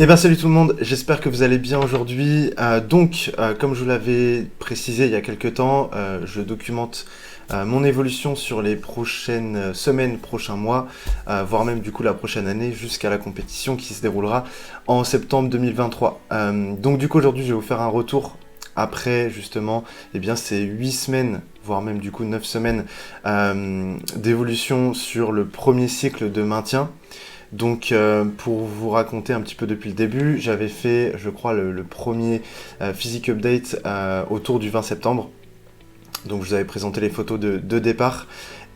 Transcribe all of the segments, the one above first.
Eh ben salut tout le monde, j'espère que vous allez bien aujourd'hui. Comme je vous l'avais précisé il y a quelques temps, je documente mon évolution sur les prochaines semaines, prochains mois, voire même du coup la prochaine année jusqu'à la compétition qui se déroulera en septembre 2023. Donc du coup aujourd'hui je vais vous faire un retour après justement ces 8 semaines, voire même du coup 9 semaines d'évolution sur le premier cycle de maintien. Pour vous raconter un petit peu depuis le début, j'avais fait, je crois, le premier physique update autour du 20 septembre. Donc, je vous avais présenté les photos de départ.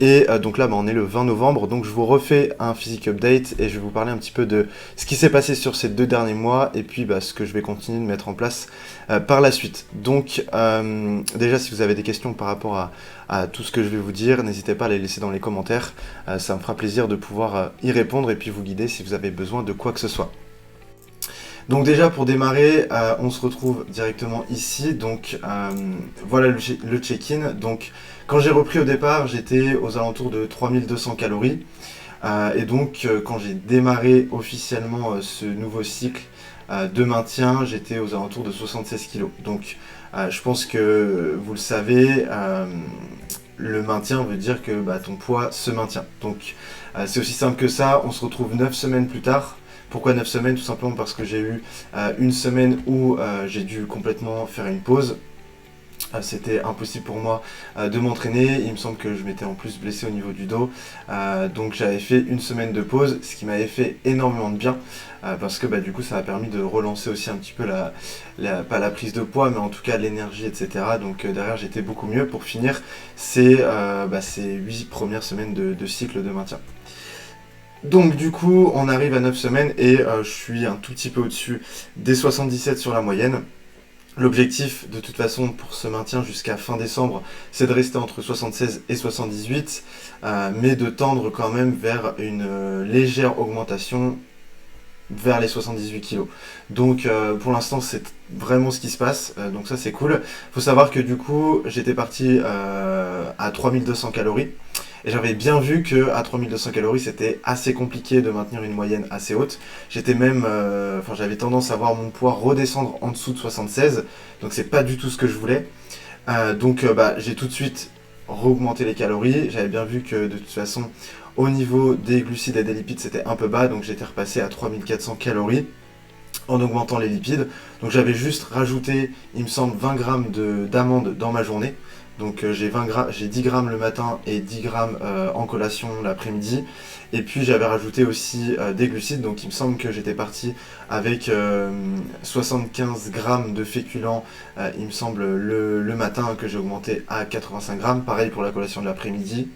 Et donc là, on est le 20 novembre. Donc, je vous refais un physique update et je vais vous parler un petit peu de ce qui s'est passé sur ces 2 derniers mois et puis ce que je vais continuer de mettre en place par la suite. Déjà, si vous avez des questions par rapport à tout ce que je vais vous dire, n'hésitez pas à les laisser dans les commentaires. Ça me fera plaisir de pouvoir y répondre et puis vous guider si vous avez besoin de quoi que ce soit. Donc déjà pour démarrer, on se retrouve directement ici. Voilà le check-in. Donc quand j'ai repris au départ, j'étais aux alentours de 3200 calories. Quand j'ai démarré officiellement ce nouveau cycle de maintien, j'étais aux alentours de 76 kg. Je pense que vous le savez, le maintien veut dire que ton poids se maintient. C'est aussi simple que ça. On se retrouve 9 semaines plus tard. Pourquoi 9 semaines? Tout simplement parce que j'ai eu une semaine où j'ai dû complètement faire une pause. C'était impossible pour moi de m'entraîner. Il me semble que je m'étais en plus blessé au niveau du dos. Donc j'avais fait une semaine de pause, ce qui m'avait fait énormément de bien. Parce que du coup ça a permis de relancer aussi un petit peu pas la prise de poids, mais en tout cas l'énergie, etc. Derrière j'étais beaucoup mieux pour finir ces 8 premières semaines de cycle de maintien. Donc du coup, on arrive à 9 semaines et je suis un tout petit peu au-dessus des 77 sur la moyenne. L'objectif de toute façon pour ce maintien jusqu'à fin décembre, c'est de rester entre 76 et 78, mais de tendre quand même vers une légère augmentation vers les 78 kg. Pour l'instant c'est vraiment ce qui se passe, donc ça c'est cool. Faut savoir que du coup j'étais parti à 3200 calories. Et j'avais bien vu que à 3200 calories, c'était assez compliqué de maintenir une moyenne assez haute. J'avais tendance à voir mon poids redescendre en dessous de 76, donc c'est pas du tout ce que je voulais. J'ai tout de suite re-augmenté les calories. J'avais bien vu que de toute façon, au niveau des glucides et des lipides, c'était un peu bas, donc j'étais repassé à 3400 calories en augmentant les lipides. Donc j'avais juste rajouté, il me semble, 20 grammes d'amandes dans ma journée. J'ai 10 grammes le matin et 10 grammes en collation l'après-midi. Et puis j'avais rajouté aussi des glucides. Donc il me semble que j'étais parti avec 75 grammes de féculents, il me semble, le matin, que j'ai augmenté à 85 grammes. Pareil pour la collation de l'après-midi.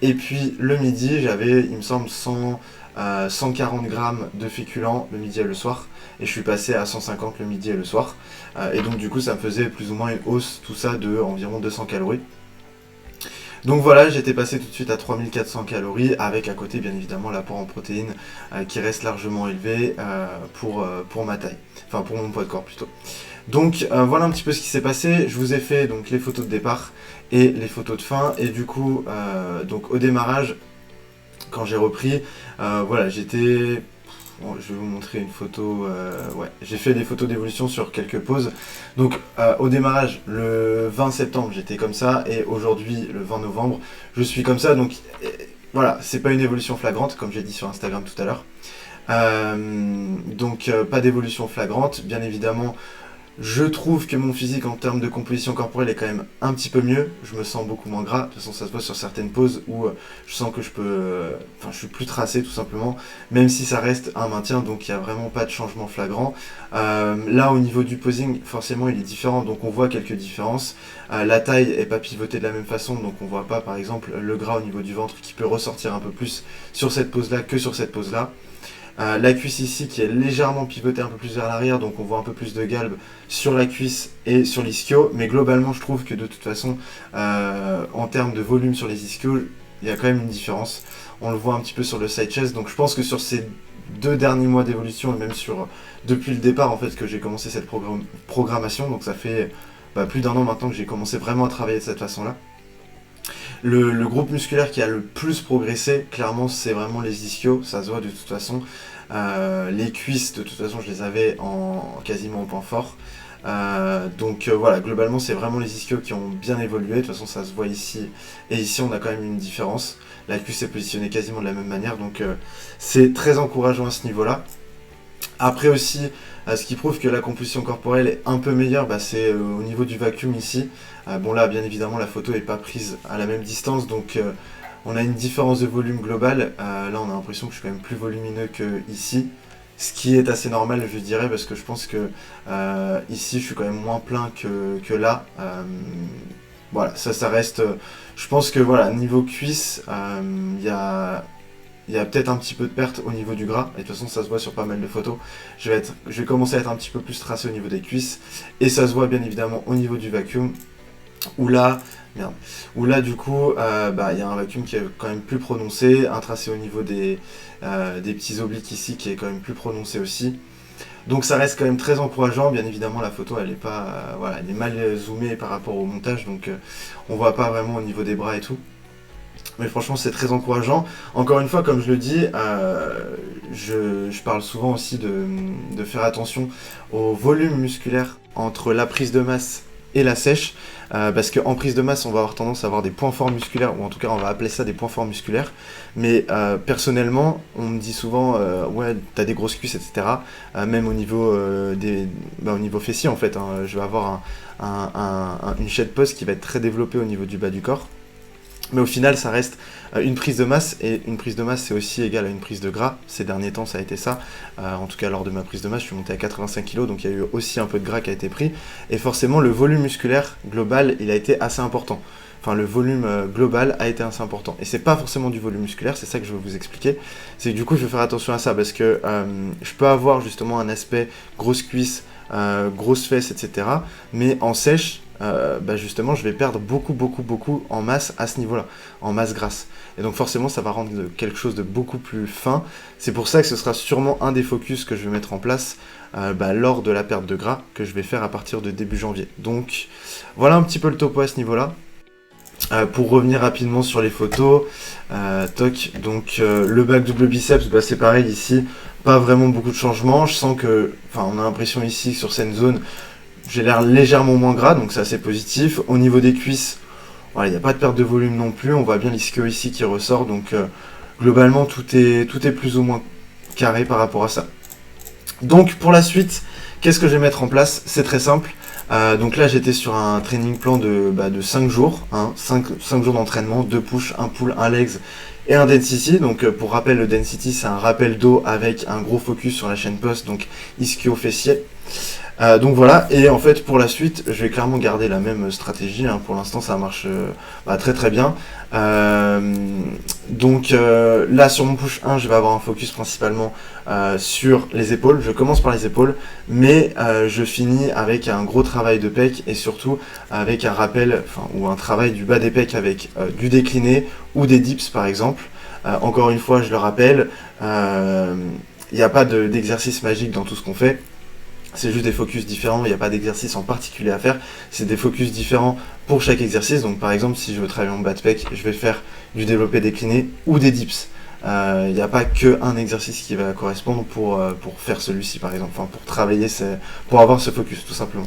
Et puis le midi, j'avais, il me semble, 140 grammes de féculents le midi et le soir. Et je suis passé à 150 le midi et le soir. Et donc du coup ça me faisait plus ou moins une hausse, tout ça, de environ 200 calories. Donc voilà, j'étais passé tout de suite à 3400 calories, avec à côté bien évidemment l'apport en protéines qui reste largement élevé pour ma taille. Enfin pour mon poids de corps plutôt. Voilà un petit peu ce qui s'est passé. Je vous ai fait donc les photos de départ et les photos de fin. Et du coup, au démarrage, quand j'ai repris, j'étais... Bon, je vais vous montrer une photo. J'ai fait des photos d'évolution sur quelques pauses. Au démarrage, le 20 septembre, j'étais comme ça. Et aujourd'hui, le 20 novembre, je suis comme ça. Voilà, c'est pas une évolution flagrante, comme j'ai dit sur Instagram tout à l'heure. Pas d'évolution flagrante. Bien évidemment, je trouve que mon physique en termes de composition corporelle est quand même un petit peu mieux. Je me sens beaucoup moins gras. De toute façon, ça se voit sur certaines poses où je sens que je suis plus tracé tout simplement. Même si ça reste un maintien, donc il n'y a vraiment pas de changement flagrant. Là, au niveau du posing, forcément, il est différent. Donc on voit quelques différences. La taille n'est pas pivotée de la même façon. Donc on voit pas, par exemple, le gras au niveau du ventre qui peut ressortir un peu plus sur cette pose-là que sur cette pose-là. La cuisse ici qui est légèrement pivotée un peu plus vers l'arrière, donc on voit un peu plus de galbe sur la cuisse et sur l'ischio, mais globalement je trouve que de toute façon en termes de volume sur les ischios, il y a quand même une différence. On le voit un petit peu sur le side chest, donc je pense que sur ces 2 derniers mois d'évolution, et même depuis le départ en fait que j'ai commencé cette programmation, donc ça fait plus d'1 an maintenant que j'ai commencé vraiment à travailler de cette façon-là. Le groupe musculaire qui a le plus progressé, clairement, c'est vraiment les ischios, ça se voit de toute façon. Les cuisses, de toute façon, je les avais quasiment au point fort. Voilà, globalement, c'est vraiment les ischios qui ont bien évolué. De toute façon, ça se voit ici. Et ici, on a quand même une différence. La cuisse est positionnée quasiment de la même manière. Donc, c'est très encourageant à ce niveau-là. Après aussi, ce qui prouve que la composition corporelle est un peu meilleure, c'est au niveau du vacuum ici. Bon là, bien évidemment, la photo n'est pas prise à la même distance, donc on a une différence de volume global. Là, on a l'impression que je suis quand même plus volumineux que ici, ce qui est assez normal, je dirais, parce que je pense que ici, je suis quand même moins plein que là. Voilà, ça reste... je pense que voilà, niveau cuisse, il y a peut-être un petit peu de perte au niveau du gras, et de toute façon ça se voit sur pas mal de photos. Je vais commencer à être un petit peu plus tracé au niveau des cuisses, et ça se voit bien évidemment au niveau du vacuum, où là du coup, il y a un vacuum qui est quand même plus prononcé, un tracé au niveau des petits obliques ici qui est quand même plus prononcé aussi. Donc ça reste quand même très encourageant. Bien évidemment la photo elle est pas, elle est mal zoomée par rapport au montage, donc on voit pas vraiment au niveau des bras et tout. Mais franchement, c'est très encourageant. Encore une fois, comme je le dis, je parle souvent aussi de faire attention au volume musculaire entre la prise de masse et la sèche. Parce qu'en prise de masse, on va avoir tendance à avoir des points forts musculaires, ou en tout cas, on va appeler ça des points forts musculaires. Mais personnellement, on me dit souvent, ouais, t'as des grosses cuisses, etc. Même au niveau, au niveau fessier, en fait. Je vais avoir une shed pose qui va être très développée au niveau du bas du corps. Mais au final, ça reste une prise de masse, et une prise de masse, c'est aussi égal à une prise de gras. Ces derniers temps, ça a été ça. En tout cas, lors de ma prise de masse, je suis monté à 85 kg, donc il y a eu aussi un peu de gras qui a été pris. Et forcément, le volume musculaire global, il a été assez important. Enfin, le volume global a été assez important. Et c'est pas forcément du volume musculaire, c'est ça que je veux vous expliquer. C'est que du coup, je vais faire attention à ça, parce que je peux avoir justement un aspect grosse cuisse, grosses fesses, etc. Mais en sèche, justement, je vais perdre beaucoup en masse à ce niveau-là, en masse grasse. Et donc forcément, ça va rendre quelque chose de beaucoup plus fin. C'est pour ça que ce sera sûrement un des focus que je vais mettre en place lors de la perte de gras que je vais faire à partir de début janvier. Donc voilà un petit peu le topo à ce niveau-là. Pour revenir rapidement sur les photos, donc le back double biceps, c'est pareil ici, pas vraiment beaucoup de changements. Je sens que, on a l'impression ici sur cette zone, j'ai l'air légèrement moins gras, donc c'est assez positif. Au niveau des cuisses, voilà, il n'y a pas de perte de volume non plus, on voit bien l'ischio ici qui ressort, donc globalement tout est plus ou moins carré par rapport à ça. Donc pour la suite, qu'est-ce que je vais mettre en place? C'est très simple. Donc là j'étais sur un training plan de 5 jours, 5 jours d'entraînement, 2 push, 1 pull, 1 legs et un density. Donc pour rappel, le density c'est un rappel dos avec un gros focus sur la chaîne post, donc ischio fessier. Donc voilà, et en fait pour la suite je vais clairement garder la même stratégie, pour l'instant ça marche très bien. Donc là sur mon push 1 je vais avoir un focus principalement sur les épaules. Je commence par les épaules, mais je finis avec un gros travail de pec, et surtout avec un rappel, ou un travail du bas des pecs avec du décliné ou des dips par exemple. Encore une fois je le rappelle, il n'y a pas d'exercice magique dans tout ce qu'on fait. C'est juste des focus différents, il n'y a pas d'exercice en particulier à faire, c'est des focus différents pour chaque exercice. Donc par exemple, si je veux travailler mon bas de pec, je vais faire du développé décliné ou des dips. Il n'y a pas qu'un exercice qui va correspondre pour faire celui-ci par exemple, pour travailler, pour avoir ce focus tout simplement.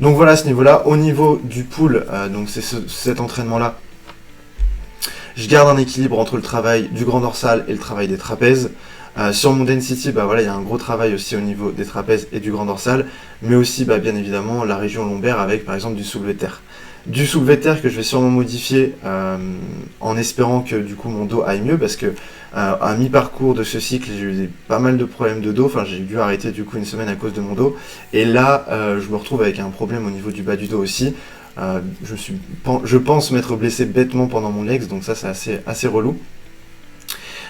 Donc voilà à ce niveau-là. Au niveau du pull, donc c'est cet entraînement-là, je garde un équilibre entre le travail du grand dorsal et le travail des trapèzes. Sur mon density, il y a un gros travail aussi au niveau des trapèzes et du grand dorsal, mais aussi bien évidemment la région lombaire avec par exemple du soulevé de terre. Du soulevé de terre que je vais sûrement modifier en espérant que du coup mon dos aille mieux, parce que à mi-parcours de ce cycle j'ai eu pas mal de problèmes de dos, j'ai dû arrêter du coup une semaine à cause de mon dos, et là je me retrouve avec un problème au niveau du bas du dos aussi. Je pense m'être blessé bêtement pendant mon legs, donc ça c'est assez relou.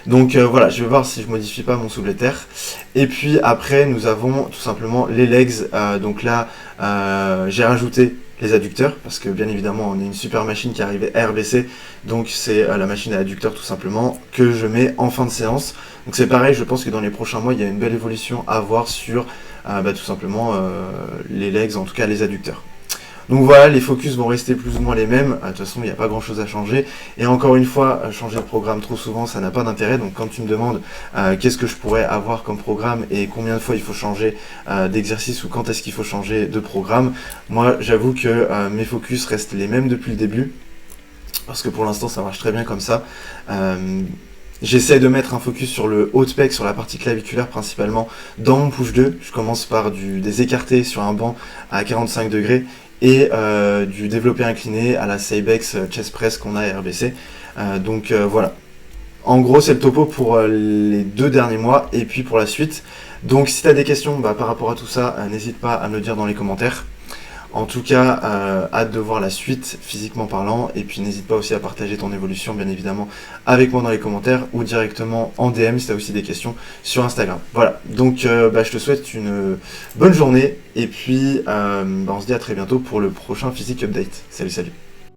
Donc voilà, je vais voir si je modifie pas mon soulevé de terre. Et puis après, nous avons tout simplement les legs. Donc là, j'ai rajouté les adducteurs, parce que bien évidemment, on a une super machine qui arrive RBC. Donc c'est la machine à adducteurs tout simplement, que je mets en fin de séance. Donc c'est pareil, je pense que dans les prochains mois, il y a une belle évolution à voir sur tout simplement les legs, en tout cas les adducteurs. Donc voilà, les focus vont rester plus ou moins les mêmes. De toute façon, il n'y a pas grand chose à changer. Et encore une fois, changer de programme trop souvent, ça n'a pas d'intérêt. Donc quand tu me demandes qu'est-ce que je pourrais avoir comme programme et combien de fois il faut changer d'exercice ou quand est-ce qu'il faut changer de programme, moi j'avoue que mes focus restent les mêmes depuis le début. Parce que pour l'instant, ça marche très bien comme ça. J'essaie de mettre un focus sur le haut de pec, sur la partie claviculaire principalement, dans mon push 2. Je commence par des écartés sur un banc à 45 degrés et du développé incliné à la Cybex chest press qu'on a à RBC. Voilà. En gros, c'est le topo pour les 2 derniers mois et puis pour la suite. Donc si tu as des questions par rapport à tout ça, n'hésite pas à me le dire dans les commentaires. En tout cas, hâte de voir la suite, physiquement parlant, et puis n'hésite pas aussi à partager ton évolution, bien évidemment, avec moi dans les commentaires, ou directement en DM si tu as aussi des questions sur Instagram. Voilà, donc je te souhaite une bonne journée, et puis on se dit à très bientôt pour le prochain Physique Update. Salut, salut.